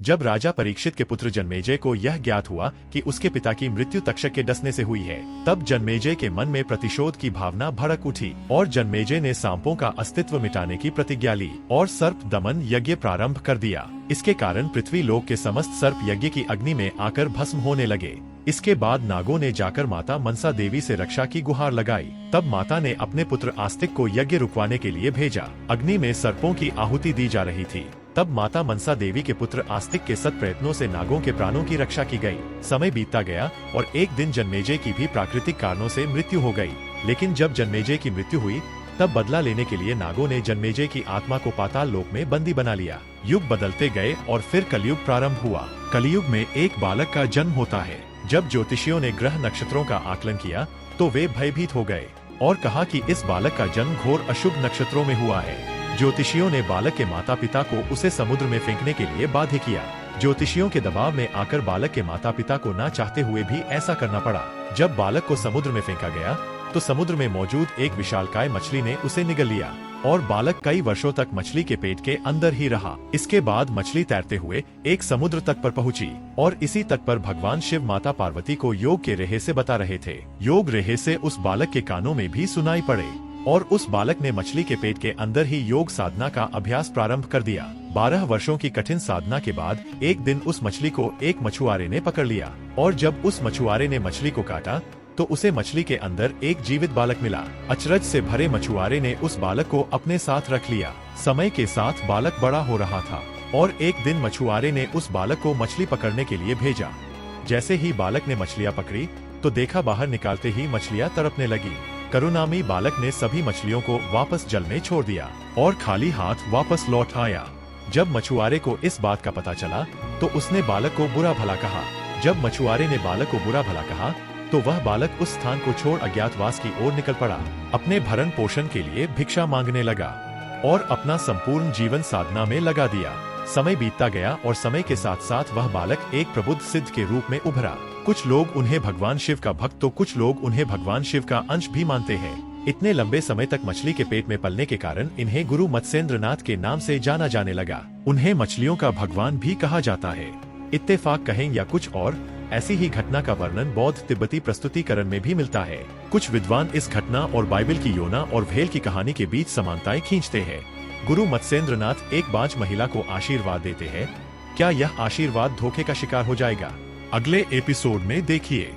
जब राजा परीक्षित के पुत्र जन्मेजय को यह ज्ञात हुआ कि उसके पिता की मृत्यु तक्षक के डसने से हुई है, तब जन्मेजय के मन में प्रतिशोध की भावना भड़क उठी और जन्मेजय ने सांपों का अस्तित्व मिटाने की प्रतिज्ञा ली और सर्प दमन यज्ञ प्रारंभ कर दिया। इसके कारण पृथ्वी लोक के समस्त सर्प यज्ञ की अग्नि में आकर भस्म होने लगे। इसके बाद नागों ने जाकर माता मनसा देवी से रक्षा की गुहार लगाई। तब माता ने अपने पुत्र आस्तिक को यज्ञ रुकवाने के लिए भेजा। अग्नि में सर्पों की आहुति दी जा रही थी। तब माता मनसा देवी के पुत्र आस्तिक के सत प्रयत्नों से नागों के प्राणों की रक्षा की गई। समय बीतता गया और एक दिन जन्मेजय की भी प्राकृतिक कारणों से मृत्यु हो गई। लेकिन जब जन्मेजय की मृत्यु हुई तब बदला लेने के लिए नागों ने जन्मेजय की आत्मा को पाताल लोक में बंदी बना लिया। युग बदलते गए और फिर कलयुग प्रारंभ हुआ। कलयुग में एक बालक का जन्म होता है। जब ज्योतिषियों ने ग्रह नक्षत्रों का आकलन किया तो वे भयभीत हो गए और कहा कि इस बालक का जन्म घोर अशुभ नक्षत्रों में हुआ है। ज्योतिषियों ने बालक के माता पिता को उसे समुद्र में फेंकने के लिए बाध्य किया। ज्योतिषियों के दबाव में आकर बालक के माता पिता को न चाहते हुए भी ऐसा करना पड़ा। जब बालक को समुद्र में फेंका गया तो समुद्र में मौजूद एक विशालकाय मछली ने उसे निगल लिया और बालक कई वर्षों तक मछली के पेट के अंदर ही रहा। इसके बाद मछली तैरते हुए एक समुद्र तट पर पहुंची और इसी तट पर भगवान शिव माता पार्वती को योग के रेहे से बता रहे थे। योग रेहे से उस बालक के कानों में भी सुनाई पड़े और उस बालक ने मछली के पेट के अंदर ही योग साधना का अभ्यास प्रारंभ कर दिया। 12 वर्षों की कठिन साधना के बाद एक दिन उस मछली को एक मछुआरे ने पकड़ लिया और जब उस मछुआरे ने मछली को काटा तो उसे मछली के अंदर एक जीवित बालक मिला। अचरज से भरे मछुआरे ने उस बालक को अपने साथ रख लिया। समय के साथ बालक बड़ा हो रहा था और एक दिन मछुआरे ने उस बालक को मछली पकड़ने के लिए भेजा। जैसे ही बालक ने मछलियां पकड़ी तो देखा बाहर निकालते ही मछलियां तड़पने लगी। करुणामयी बालक ने सभी मछलियों को वापस जल में छोड़ दिया और खाली हाथ वापस लौट आया। जब मछुआरे को इस बात का पता चला तो उसने बालक को बुरा भला कहा। जब मछुआरे ने बालक को बुरा भला कहा तो वह बालक उस स्थान को छोड़ अज्ञातवास की ओर निकल पड़ा। अपने भरण पोषण के लिए भिक्षा मांगने लगा और अपना संपूर्ण जीवन साधना में लगा दिया। समय बीतता गया और समय के साथ साथ वह बालक एक प्रबुद्ध सिद्ध के रूप में उभरा। कुछ लोग उन्हें भगवान शिव का भक्त तो कुछ लोग उन्हें भगवान शिव का अंश भी मानते हैं। इतने लंबे समय तक मछली के पेट में पलने के कारण इन्हें गुरु मत्स्येंद्रनाथ के नाम से जाना जाने लगा। उन्हें मछलियों का भगवान भी कहा जाता है। इत्तेफाक कहें या कुछ और, ऐसी ही घटना का वर्णन बौद्ध तिब्बती प्रस्तुतिकरण में भी मिलता है। कुछ विद्वान इस घटना और बाइबल की योना और व्हेल की कहानी के बीच समानताएं खींचते हैं। गुरु मत्स्येंद्रनाथ एक बांझ महिला को आशीर्वाद देते हैं। क्या यह आशीर्वाद धोखे का शिकार हो जाएगा? अगले एपिसोड में देखिए।